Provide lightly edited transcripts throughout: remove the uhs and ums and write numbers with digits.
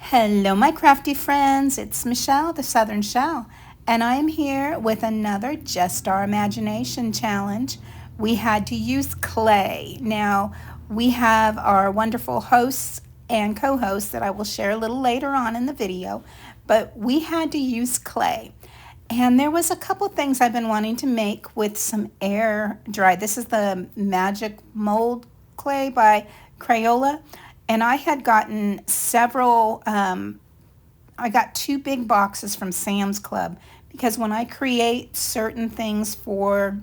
Hello, my crafty friends. It's Michelle, the Southern Shell, and I'm here with another Just Our Imagination challenge. We had to use clay. Now, we have our wonderful hosts and co hosts that I will share a little later on in the video, but we had to use clay. And there was a couple things I've been wanting to make with some air dry. This is the Magic Mold Clay by Crayola. And I had gotten several, I got two big boxes from Sam's Club because when I create certain things for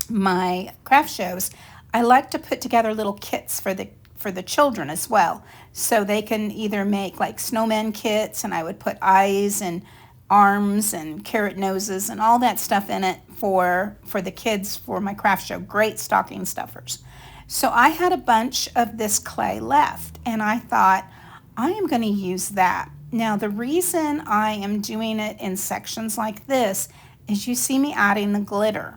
my craft shows, I like to put together little kits for the children as well. So they can either make like snowman kits, and I would put eyes and arms and carrot noses and all that stuff in it for the kids for my craft show. Great stocking stuffers. So I had a bunch of this clay left, and I thought I am going to use that. Now the reason I am doing it in sections like this is you see me adding the glitter.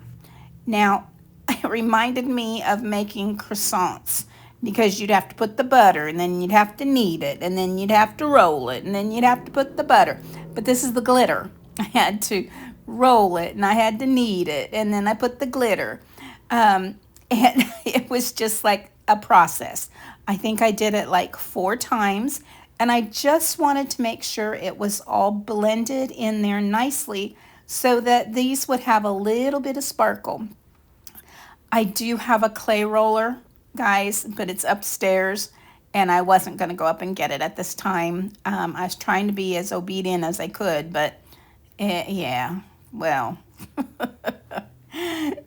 Now, it reminded me of making croissants because you'd have to put the butter, and then you'd have to knead it, and then you'd have to roll it, and then you'd have to put the butter. But this is the glitter. I had to roll it, and I had to knead it, and then I put the glitter. And it was just like a process. I think I did it like 4 times, and I just wanted to make sure it was all blended in there nicely so that these would have a little bit of sparkle. I do have a clay roller, guys, but it's upstairs, and I wasn't going to go up and get it at this time. I was trying to be as obedient as I could, but yeah, well.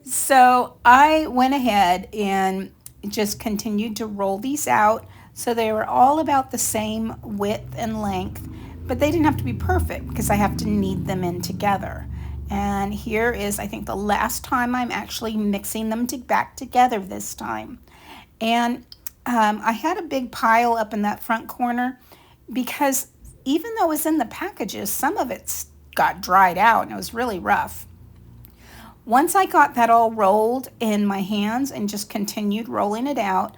So I went ahead and just continued to roll these out so they were all about the same width and length, but they didn't have to be perfect because I have to knead them in together. And here is, I think, the last time I'm actually mixing them back together this time. And I had a big pile up in that front corner because even though it was in the packages, some of it got dried out and it was really rough. Once I got that all rolled in my hands and just continued rolling it out,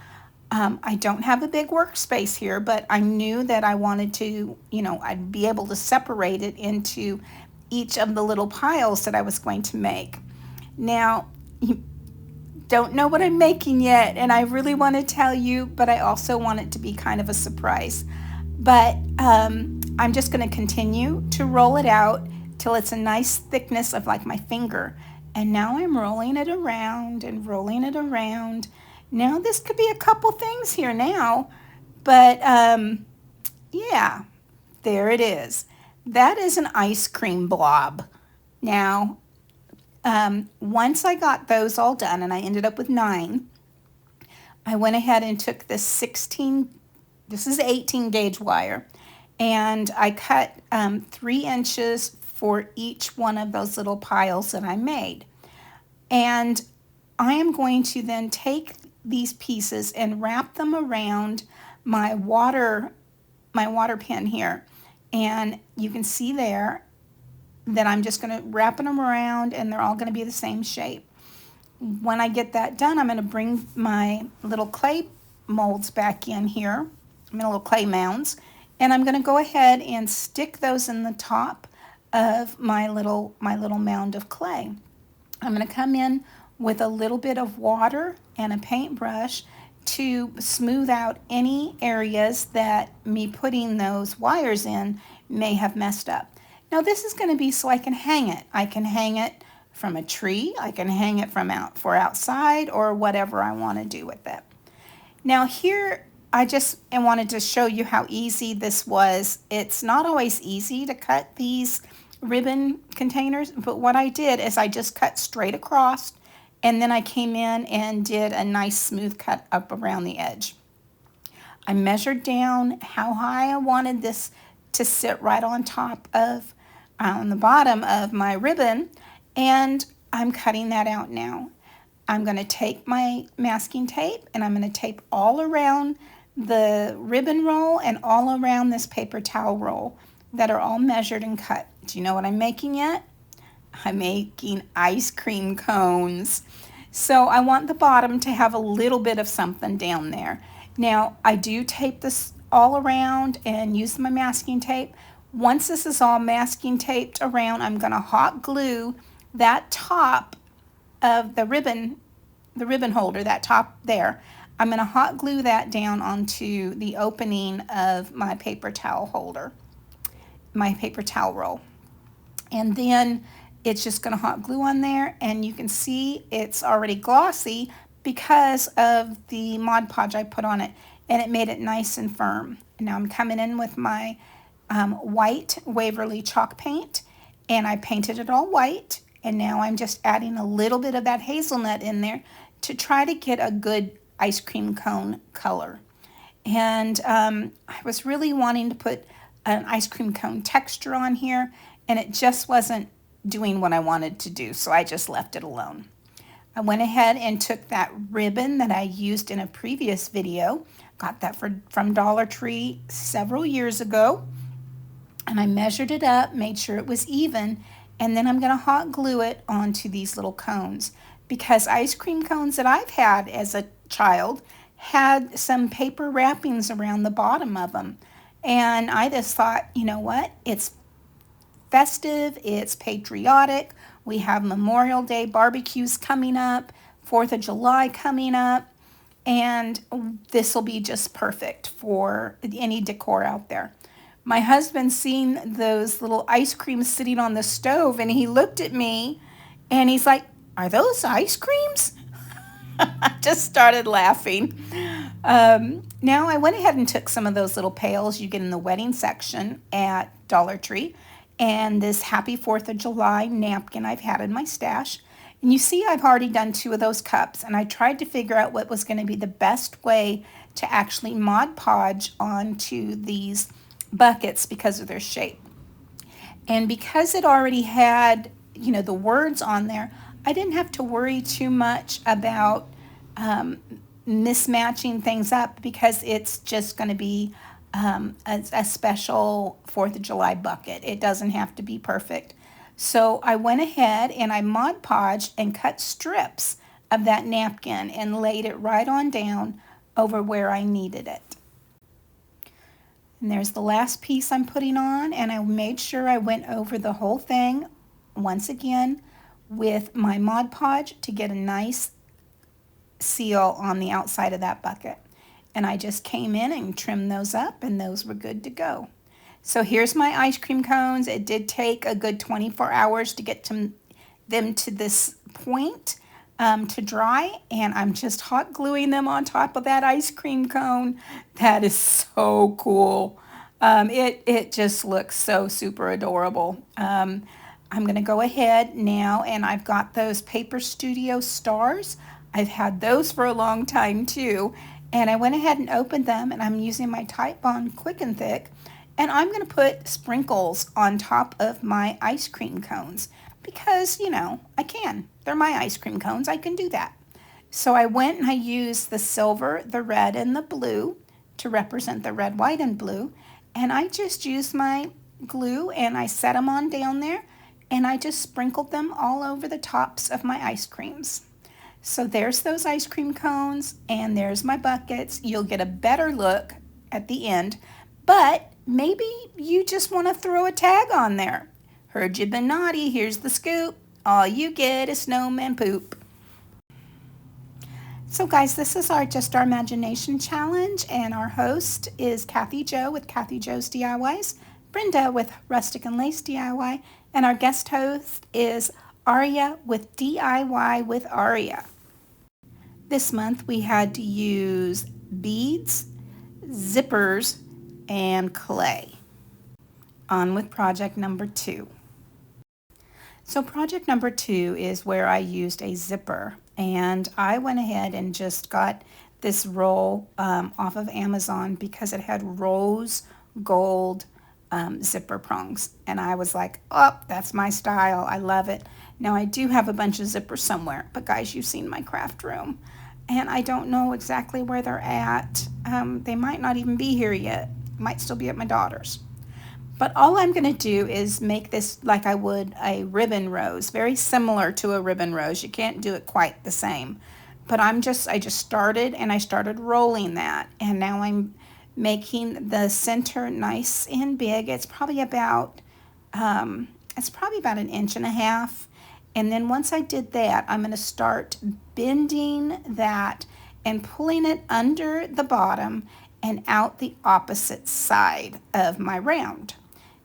I don't have a big workspace here, but I knew that I wanted to, I'd be able to separate it into each of the little piles that I was going to make. Now, you don't know what I'm making yet, and I really want to tell you, but I also want it to be kind of a surprise. But I'm just going to continue to roll it out till it's a nice thickness of like my finger. And now I'm rolling it around and rolling it around. Now this could be a couple things here now, but yeah, there it is. That is an ice cream blob. Now, once I got those all done, and I ended up with 9, I went ahead and took this 18 gauge wire, and I cut 3 inches for each one of those little piles that I made. And I am going to then take these pieces and wrap them around my water pen here. And you can see there that I'm just going to wrap them around, and they're all going to be the same shape. When I get that done, I'm going to bring my little clay molds back in here, my little clay mounds, and I'm going to go ahead and stick those in the top of my little mound of clay. I'm going to come in with a little bit of water and a paintbrush to smooth out any areas that me putting those wires in may have messed up. Now this is going to be so I can hang it. I can hang it from a tree, I can hang it from outside, or whatever I want to do with it. Now here I just wanted to show you how easy this was. It's not always easy to cut these ribbon containers, but what I did is I just cut straight across, and then I came in and did a nice smooth cut up around the edge. I measured down how high I wanted this to sit right on top of, on the bottom of my ribbon, and I'm cutting that out now. I'm going to take my masking tape, and I'm going to tape all around the ribbon roll and all around this paper towel roll that are all measured and cut. Do you know what I'm making yet? I'm making ice cream cones. So I want the bottom to have a little bit of something down there. Now, I do tape this all around and use my masking tape. Once this is all masking taped around, I'm going to hot glue that top of the ribbon holder, that top there. I'm going to hot glue that down onto the opening of my paper towel holder, my paper towel roll. And then it's just going to hot glue on there, and you can see it's already glossy because of the Mod Podge I put on it, and it made it nice and firm. And now I'm coming in with my white Waverly chalk paint, and I painted it all white, and now I'm just adding a little bit of that hazelnut in there to try to get a good ice cream cone color. And I was really wanting to put an ice cream cone texture on here, and it just wasn't doing what I wanted to do, so I just left it alone. I went ahead and took that ribbon that I used in a previous video, got that from Dollar Tree several years ago, and I measured it up, made sure it was even, and then I'm going to hot glue it onto these little cones, because ice cream cones that I've had as a child had some paper wrappings around the bottom of them, and I just thought, you know what, it's festive, it's patriotic, we have Memorial Day barbecues coming up, 4th of July coming up, and this will be just perfect for any decor out there. My husband seen those little ice creams sitting on the stove, and he looked at me and he's like, "Are those ice creams?" I just started laughing. Now I went ahead and took some of those little pails you get in the wedding section at Dollar Tree, and this Happy 4th of July napkin I've had in my stash. And you see I've already done 2 of those cups, and I tried to figure out what was going to be the best way to actually Mod Podge onto these buckets because of their shape. And because it already had, you know, the words on there, I didn't have to worry too much about mismatching things up, because it's just going to be a special 4th of July bucket. It doesn't have to be perfect. So I went ahead and I Mod Podged and cut strips of that napkin and laid it right on down over where I needed it. And there's the last piece I'm putting on, and I made sure I went over the whole thing once again with my Mod Podge to get a nice seal on the outside of that bucket. And I just came in and trimmed those up, and those were good to go. So here's my ice cream cones. It did take a good 24 hours to get them to this point to dry, and I'm just hot gluing them on top of that ice cream cone. That is so cool. It just looks so super adorable. I'm going to go ahead now, and I've got those Paper Studio stars. I've had those for a long time too, and I went ahead and opened them, and I'm using my Type Bond Quick and Thick, and I'm going to put sprinkles on top of my ice cream cones because, you know, I can. They're my ice cream cones. I can do that. So I went and I used the silver, the red, and the blue to represent the red, white, and blue, and I just used my glue and I set them on down there, and I just sprinkled them all over the tops of my ice creams. So there's those ice cream cones, and there's my buckets. You'll get a better look at the end, but maybe you just want to throw a tag on there. Heard you been naughty, here's the scoop. All you get is snowman poop. So guys, this is Just Our Imagination challenge, and our host is Kathy Jo with Kathy Jo's DIYs, Brenda with Rustic and Lace DIY, and our guest host is Aria with DIY with Aria. This month we had to use beads, zippers, and clay. On with project number 2. So project number 2 is where I used a zipper, and I went ahead and just got this roll off of Amazon because it had rose gold zipper prongs, and I was like, oh, that's my style. I love it. Now I do have a bunch of zippers somewhere, but guys, you've seen my craft room, and I don't know exactly where they're at. They might not even be here yet. Might still be at my daughter's. But all I'm going to do is make this like I would a ribbon rose, very similar to a ribbon rose. You can't do it quite the same. But I just started, and I started rolling that, and now I'm making the center nice and big. It's probably about an inch and a half. And then once I did that, I'm going to start bending that and pulling it under the bottom and out the opposite side of my round.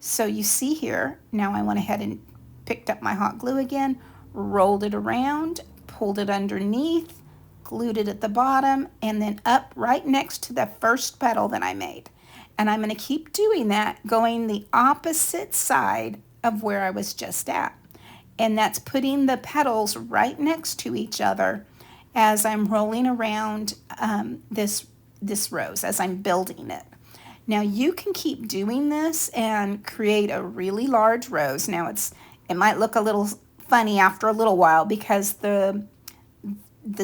So you see here, now I went ahead and picked up my hot glue again, rolled it around, pulled it underneath, glued it at the bottom, and then up right next to the first petal that I made. And I'm going to keep doing that, going the opposite side of where I was just at. And that's putting the petals right next to each other as I'm rolling around this rose, as I'm building it. Now you can keep doing this and create a really large rose. Now it might look a little funny after a little while because the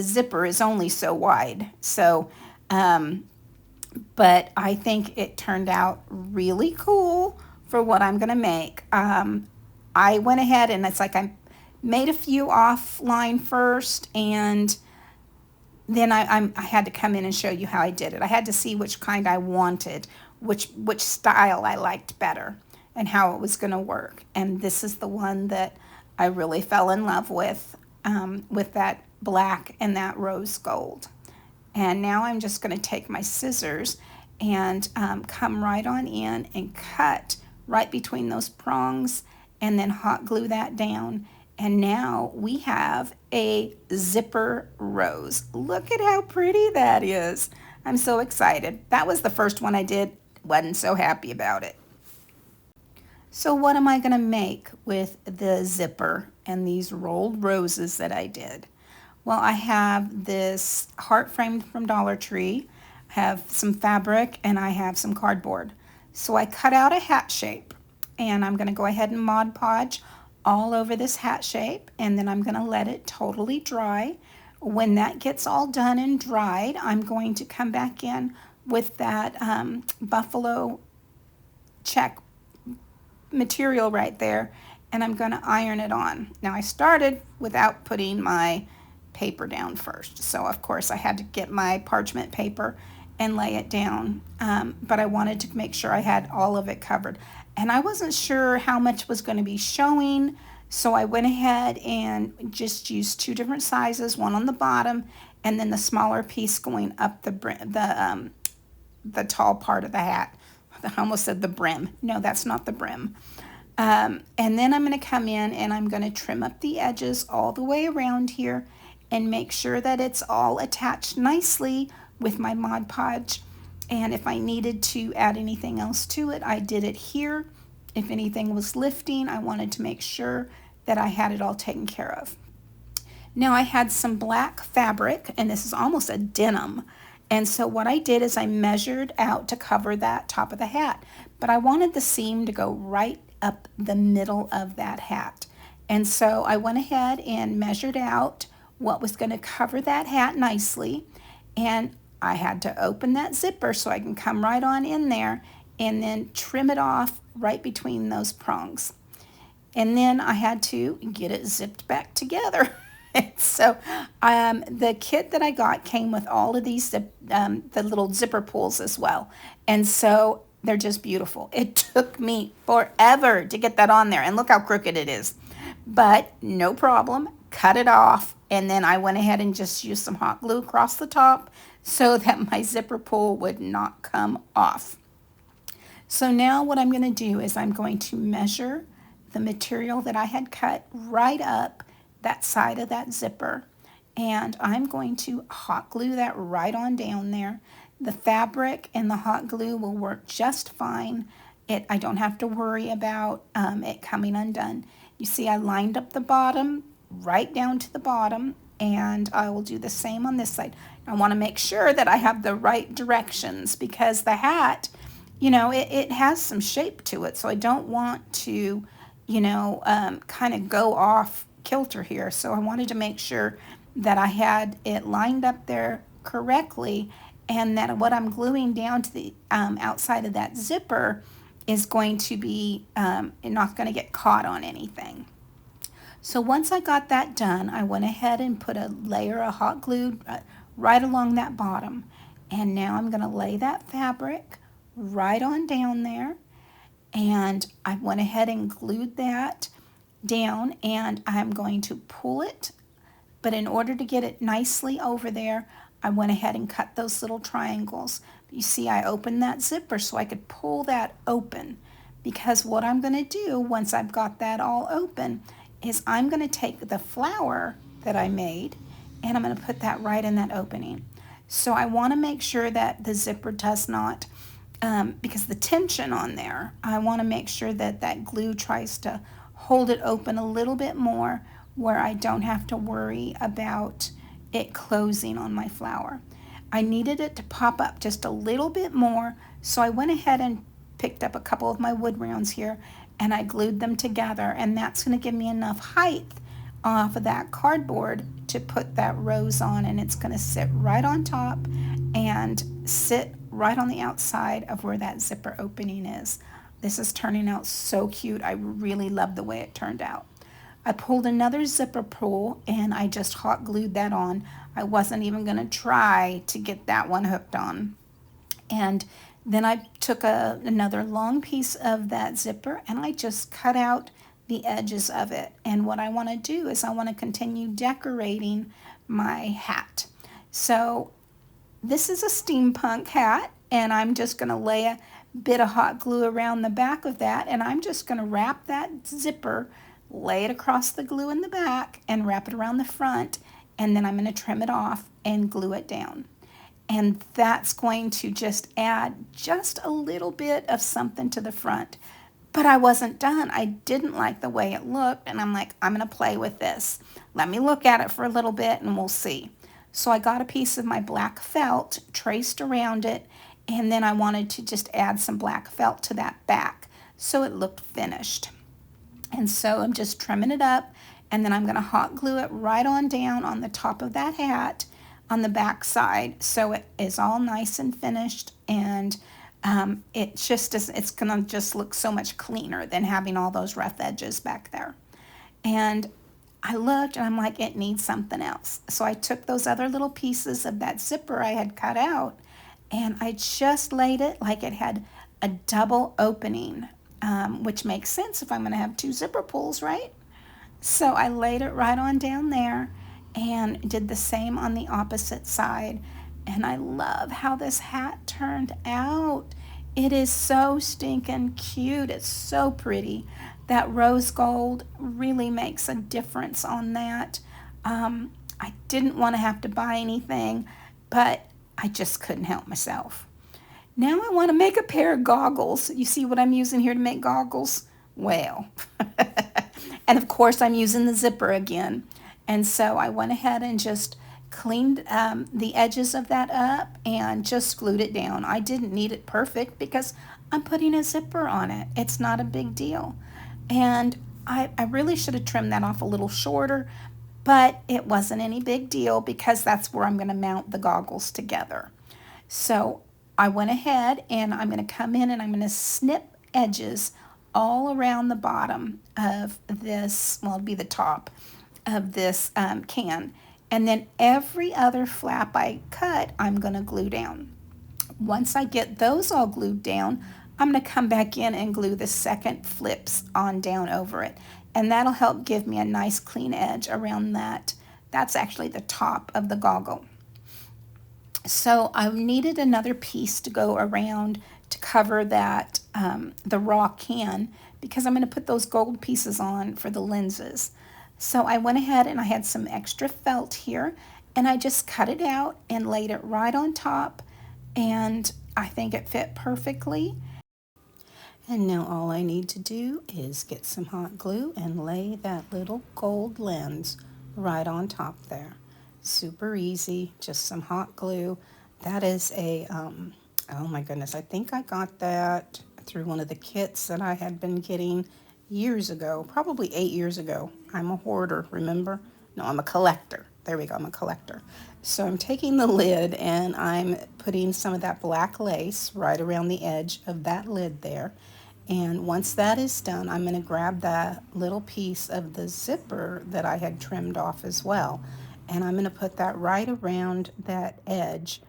zipper is only so wide. So, but I think it turned out really cool for what I'm gonna make. I went ahead and it's like I made a few offline first, and then I had to come in and show you how I did it. I had to see which kind I wanted, which style I liked better, and how it was going to work. And this is the one that I really fell in love with that black and that rose gold. And now I'm just going to take my scissors and come right on in and cut right between those prongs, and then hot glue that down. And now we have a zipper rose. Look at how pretty that is. I'm so excited. That was the first one I did. Wasn't so happy about it. So what am I going to make with the zipper and these rolled roses that I did? Well, I have this heart framed from Dollar Tree, I have some fabric, and I have some cardboard. So I cut out a hat shape, and I'm going to go ahead and Mod Podge all over this hat shape, and then I'm going to let it totally dry. When that gets all done and dried, I'm going to come back in with that buffalo check material right there, and I'm going to iron it on. Now I started without putting my paper down first, so of course I had to get my parchment paper and lay it down, but I wanted to make sure I had all of it covered, and I wasn't sure how much was going to be showing, so I went ahead and just used two different sizes, one on the bottom and then the smaller piece going up the tall part of the hat. I almost said the brim. No, that's not the brim. And then I'm going to come in and I'm going to trim up the edges all the way around here and make sure that it's all attached nicely with my Mod Podge. And if I needed to add anything else to it, I did it here. If anything was lifting, I wanted to make sure that I had it all taken care of. Now I had some black fabric, and this is almost a denim. And so what I did is I measured out to cover that top of the hat, but I wanted the seam to go right up the middle of that hat. And so I went ahead and measured out what was going to cover that hat nicely, and I had to open that zipper so I can come right on in there and then trim it off right between those prongs. And then I had to get it zipped back together. So the kit that I got came with all of these, the little zipper pulls as well. And so they're just beautiful. It took me forever to get that on there. And look how crooked it is. But no problem. Cut it off. And then I went ahead and just used some hot glue across the top so that my zipper pull would not come off. So now what I'm going to do is I'm going to measure the material that I had cut right up that side of that zipper, and I'm going to hot glue that right on down there. The fabric and the hot glue will work just fine. I don't have to worry about it coming undone. You see I lined up the bottom right down to the bottom, and I will do the same on this side. I want to make sure that I have the right directions because the hat, you know, it has some shape to it, so I don't want to, you know, kind of go off kilter here. So I wanted to make sure that I had it lined up there correctly, and that what I'm gluing down to the outside of that zipper is going to be not going to get caught on anything. So once I got that done, I went ahead and put a layer of hot glue right along that bottom, And now I'm going to lay that fabric right on down there. And I went ahead and glued that down, and I'm going to pull it. But in order to get it nicely over there, I went ahead and cut those little triangles. You see, I opened that zipper so I could pull that open, because what I'm going to do once I've got that all open is I'm going to take the flower that I made and I'm going to put that right in that opening. So I want to make sure that the zipper does not, because the tension on there, I want to make sure that that glue tries to hold it open a little bit more, where I don't have to worry about it closing on my flower. I needed it to pop up just a little bit more, so I went ahead and picked up a couple of my wood rounds here and I glued them together, and that's going to give me enough height off of that cardboard to put that rose on, and it's going to sit right on top and sit right on the outside of where that zipper opening is. This is turning out so cute. I really love the way it turned out. I pulled another zipper pull and I just hot glued that on. I wasn't even going to try to get that one hooked on. And then I took another long piece of that zipper and I just cut out the edges of it. And what I want to do is I want to continue decorating my hat. So this is a steampunk hat, and I'm just going to lay a bit of hot glue around the back of that, and I'm just going to wrap that zipper, lay it across the glue in the back, and wrap it around the front, and then I'm going to trim it off and glue it down. And that's going to just add just a little bit of something to the front. But I wasn't done. I didn't like the way it looked, and I'm like, I'm going to play with this. Let me look at it for a little bit, and we'll see. So I got a piece of my black felt, traced around it, and then I wanted to just add some black felt to that back so it looked finished. And so I'm just trimming it up, and then I'm going to hot glue it right on down on the top of that hat on the back side so it is all nice and finished, and it's going to just look so much cleaner than having all those rough edges back there. And I looked and I'm like, it needs something else. So I took those other little pieces of that zipper I had cut out and I just laid it like it had a double opening, which makes sense if I'm going to have two zipper pulls, right? So I laid it right on down there and did the same on the opposite side. And I love how this hat turned out. It is so stinking cute. It's so pretty. That rose gold really makes a difference on that. I didn't want to have to buy anything, but I just couldn't help myself. Now I want to make a pair of goggles. You see what I'm using here to make goggles? Well, and of course I'm using the zipper again. And so I went ahead and just cleaned the edges of that up and just glued it down. I didn't need it perfect because I'm putting a zipper on it. It's not a big deal. And I really should have trimmed that off a little shorter, but it wasn't any big deal because that's where I'm going to mount the goggles together. So I went ahead and I'm going to come in and I'm going to snip edges all around the bottom of this, well, it'll be the top of this can. And then every other flap I cut, I'm going to glue down. Once I get those all glued down, I'm going to come back in and glue the second flips on down over it. And that'll help give me a nice clean edge around that. That's actually the top of the goggle. So I needed another piece to go around to cover that, the raw can, because I'm going to put those gold pieces on for the lenses. So I went ahead and I had some extra felt here and I just cut it out and laid it right on top, and I think it fit perfectly. And now all I need to do is get some hot glue and lay that little gold lens right on top there. Super easy, just some hot glue. That is a, oh my goodness, I think I got that through one of the kits that I had been getting years ago, probably 8 years ago. I'm a hoarder, remember? No, I'm a collector. There we go, I'm a collector. So I'm taking the lid and I'm putting some of that black lace right around the edge of that lid there. And once that is done, I'm going to grab that little piece of the zipper that I had trimmed off as well. And I'm going to put that right around that edge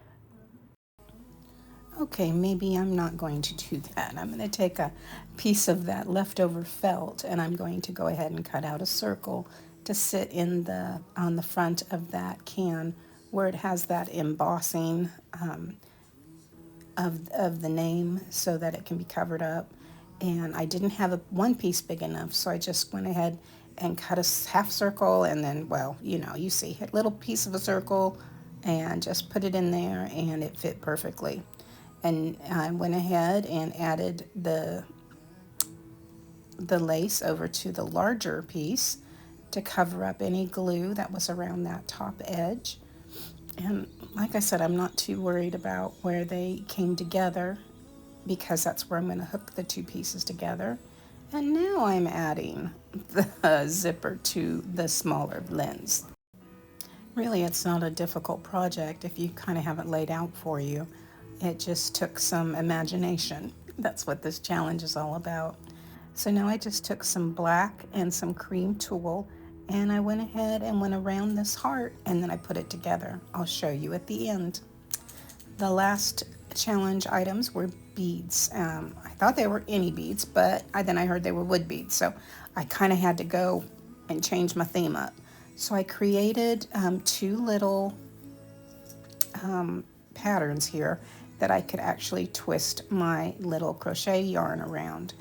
Okay, maybe I'm not going to do that. I'm going to take a piece of that leftover felt and I'm going to go ahead and cut out a circle to sit in the on the front of that can where it has that embossing of the name so that it can be covered up. And I didn't have one piece big enough, so I just went ahead and cut a half circle and then, well, you know, you see a little piece of a circle and just put it in there and it fit perfectly. And I went ahead and added the lace over to the larger piece to cover up any glue that was around that top edge. And like I said, I'm not too worried about where they came together because that's where I'm going to hook the two pieces together. And now I'm adding the zipper to the smaller lens. Really, it's not a difficult project if you kind of have it laid out for you. It just took some imagination. That's what this challenge is all about. So now I just took some black and some cream tulle and I went ahead and went around this heart and then I put it together. I'll show you at the end. The last challenge items were beads. I thought they were any beads, but then I heard they were wood beads. So I kind of had to go and change my theme up. So I created two little patterns here that I could actually twist my little crochet yarn around.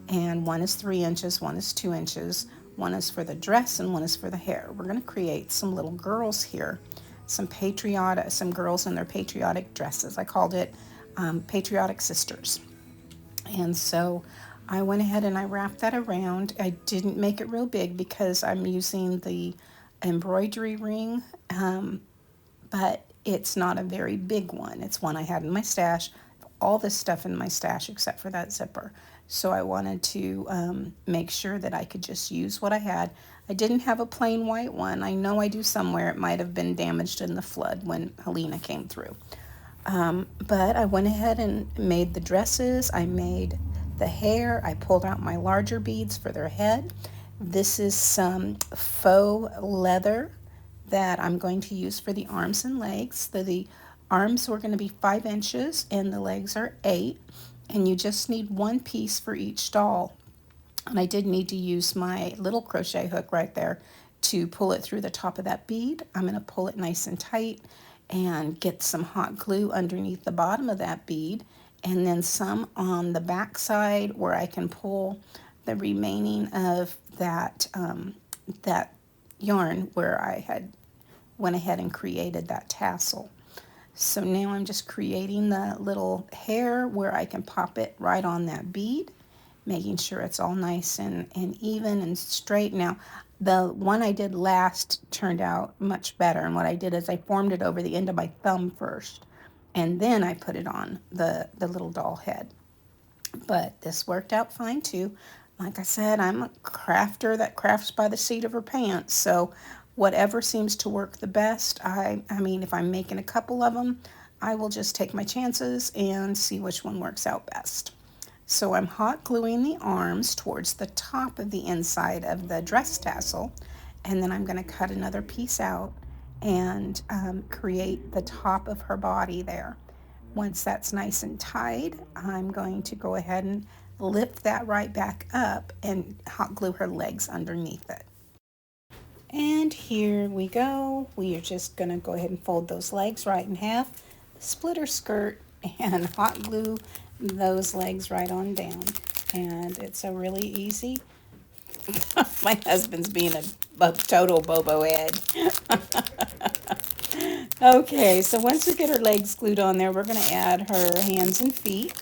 And one is 3 inches, one is 2 inches, one is for the dress and one is for the hair. We're going to create some little girls here, some girls in their patriotic dresses. I called it Patriotic Sisters. And so I went ahead and I wrapped that around. I didn't make it real big because I'm using the embroidery ring, but it's not a very big one. It's one I had in my stash, all this stuff in my stash except for that zipper. So I wanted to make sure that I could just use what I had. I didn't have a plain white one. I know I do somewhere. It might have been damaged in the flood when Helena came through. But I went ahead and made the dresses. I made the hair. I pulled out my larger beads for their head. This is some faux leather that I'm going to use for the arms and legs. The arms were going to be 5 inches and the legs are 8. And you just need one piece for each doll. And I did need to use my little crochet hook right there to pull it through the top of that bead. I'm going to pull it nice and tight and get some hot glue underneath the bottom of that bead and then some on the back side where I can pull the remaining of that that yarn where I had went ahead and created that tassel. So now I'm just creating the little hair where I can pop it right on that bead, making sure it's all nice and even and straight. Now, the one I did last turned out much better, and what I did is I formed it over the end of my thumb first, and then I put it on the little doll head. But this worked out fine too. Like I said, I'm a crafter that crafts by the seat of her pants, so whatever seems to work the best. I mean, if I'm making a couple of them, I will just take my chances and see which one works out best. So I'm hot gluing the arms towards the top of the inside of the dress tassel, and then I'm going to cut another piece out and create the top of her body there. Once that's nice and tied, I'm going to go ahead and lift that right back up and hot glue her legs underneath it. And here we go. We are just going to go ahead and fold those legs right in half, split her skirt, and hot glue those legs right on down. And it's a really easy. My husband's being a total bobo head. Okay, so once we get her legs glued on there, we're going to add her hands and feet.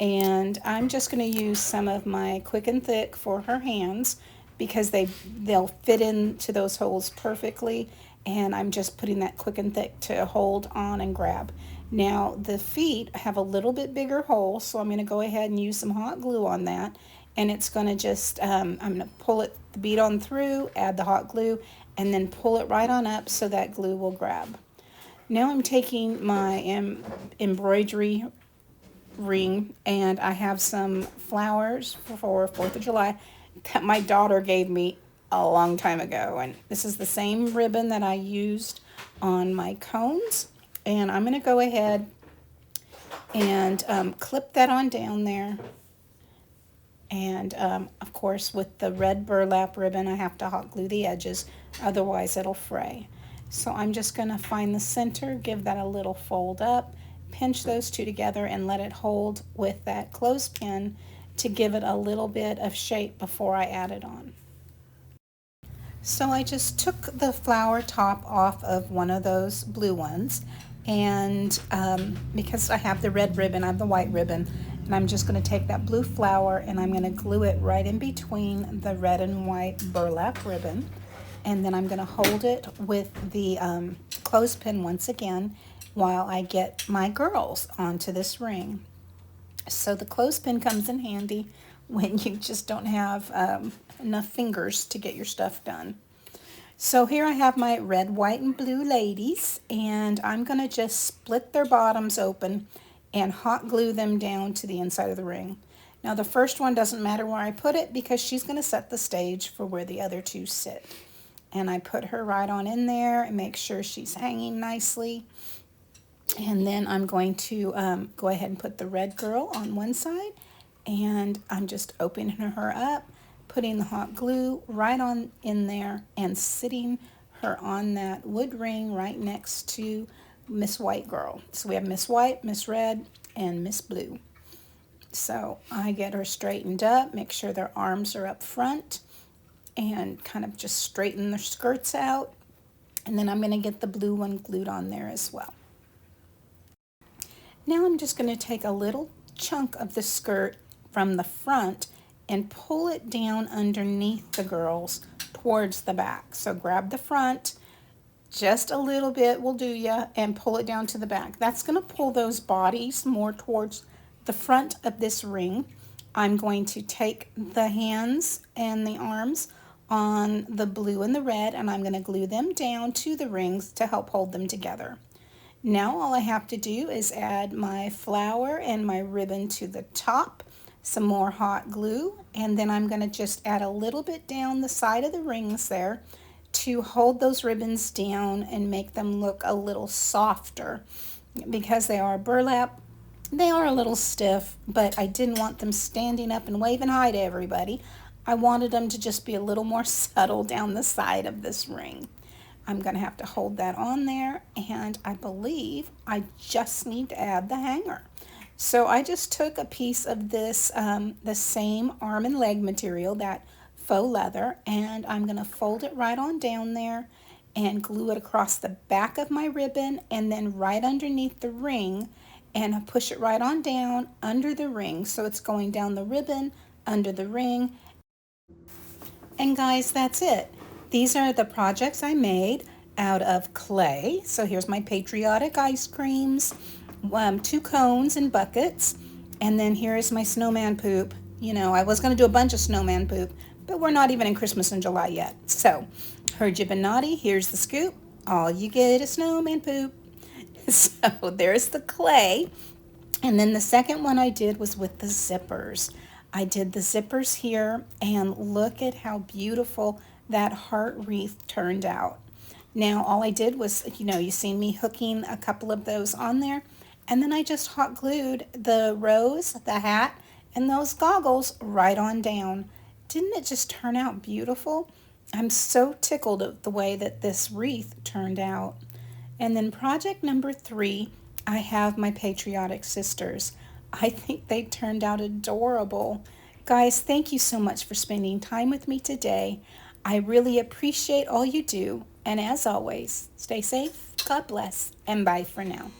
And I'm just going to use some of my Quick and Thick for her hands because they'll fit into those holes perfectly, and I'm just putting that Quick and Thick to hold on and grab. Now the feet have a little bit bigger hole, so I'm going to go ahead and use some hot glue on that, and it's going to just I'm going to pull it the bead on through, add the hot glue, and then pull it right on up so that glue will grab. Now I'm taking my embroidery ring, and I have some flowers for 4th of July that my daughter gave me a long time ago, and this is the same ribbon that I used on my cones, and I'm going to go ahead and clip that on down there. And of course, with the red burlap ribbon, I have to hot glue the edges, otherwise it'll fray. So I'm just going to find the center, give that a little fold up, pinch those two together, and let it hold with that clothespin to give it a little bit of shape before I add it on. So I just took the flower top off of one of those blue ones, and because I have the red ribbon, I have the white ribbon, and I'm just going to take that blue flower and I'm going to glue it right in between the red and white burlap ribbon, and then I'm going to hold it with the clothespin once again while I get my girls onto this ring. So the clothespin comes in handy when you just don't have enough fingers to get your stuff done. So here I have my red, white, and blue ladies, and I'm going to just split their bottoms open and hot glue them down to the inside of the ring. Now the first one doesn't matter where I put it because she's going to set the stage for where the other two sit. And I put her right on in there and make sure she's hanging nicely. And then I'm going to go ahead and put the red girl on one side, and I'm just opening her up, putting the hot glue right on in there and sitting her on that wood ring right next to Miss White Girl. So we have Miss White, Miss Red, and Miss Blue. So I get her straightened up, make sure their arms are up front, and kind of just straighten their skirts out. And then I'm going to get the blue one glued on there as well. Now I'm just going to take a little chunk of the skirt from the front and pull it down underneath the girls towards the back. So grab the front, just a little bit will do ya, and pull it down to the back. That's going to pull those bodies more towards the front of this ring. I'm going to take the hands and the arms on the blue and the red, and I'm going to glue them down to the rings to help hold them together. Now all I have to do is add my flower and my ribbon to the top, some more hot glue, and then I'm going to just add a little bit down the side of the rings there to hold those ribbons down and make them look a little softer. Because they are burlap, they are a little stiff, but I didn't want them standing up and waving hi to everybody. I wanted them to just be a little more subtle down the side of this ring. I'm going to have to hold that on there, and I believe I just need to add the hanger. So I just took a piece of this, the same arm and leg material, that faux leather, and I'm going to fold it right on down there and glue it across the back of my ribbon and then right underneath the ring, and push it right on down under the ring. So it's going down the ribbon, under the ring. And guys, that's it. These are the projects I made out of clay. So here's my Patriotic ice creams, 2 cones and buckets, and then here is my snowman poop. You know, I was going to do a bunch of snowman poop, but we're not even in Christmas in July yet. So, heard you been naughty, here's the scoop. All you get is snowman poop. So there's the clay. And then the second one I did was with the zippers. I did the zippers here, and look at how beautiful that heart wreath turned out. Now all I did was, you seen me hooking a couple of those on there, and then I just hot glued the rose, the hat, and those goggles right on down. Didn't it just turn out beautiful? I'm so tickled at the way that this wreath turned out. And then project number 3, I have my Patriotic sisters. I think they turned out adorable. Guys, thank you so much for spending time with me today. I really appreciate all you do. And as always, stay safe, God bless, and bye for now.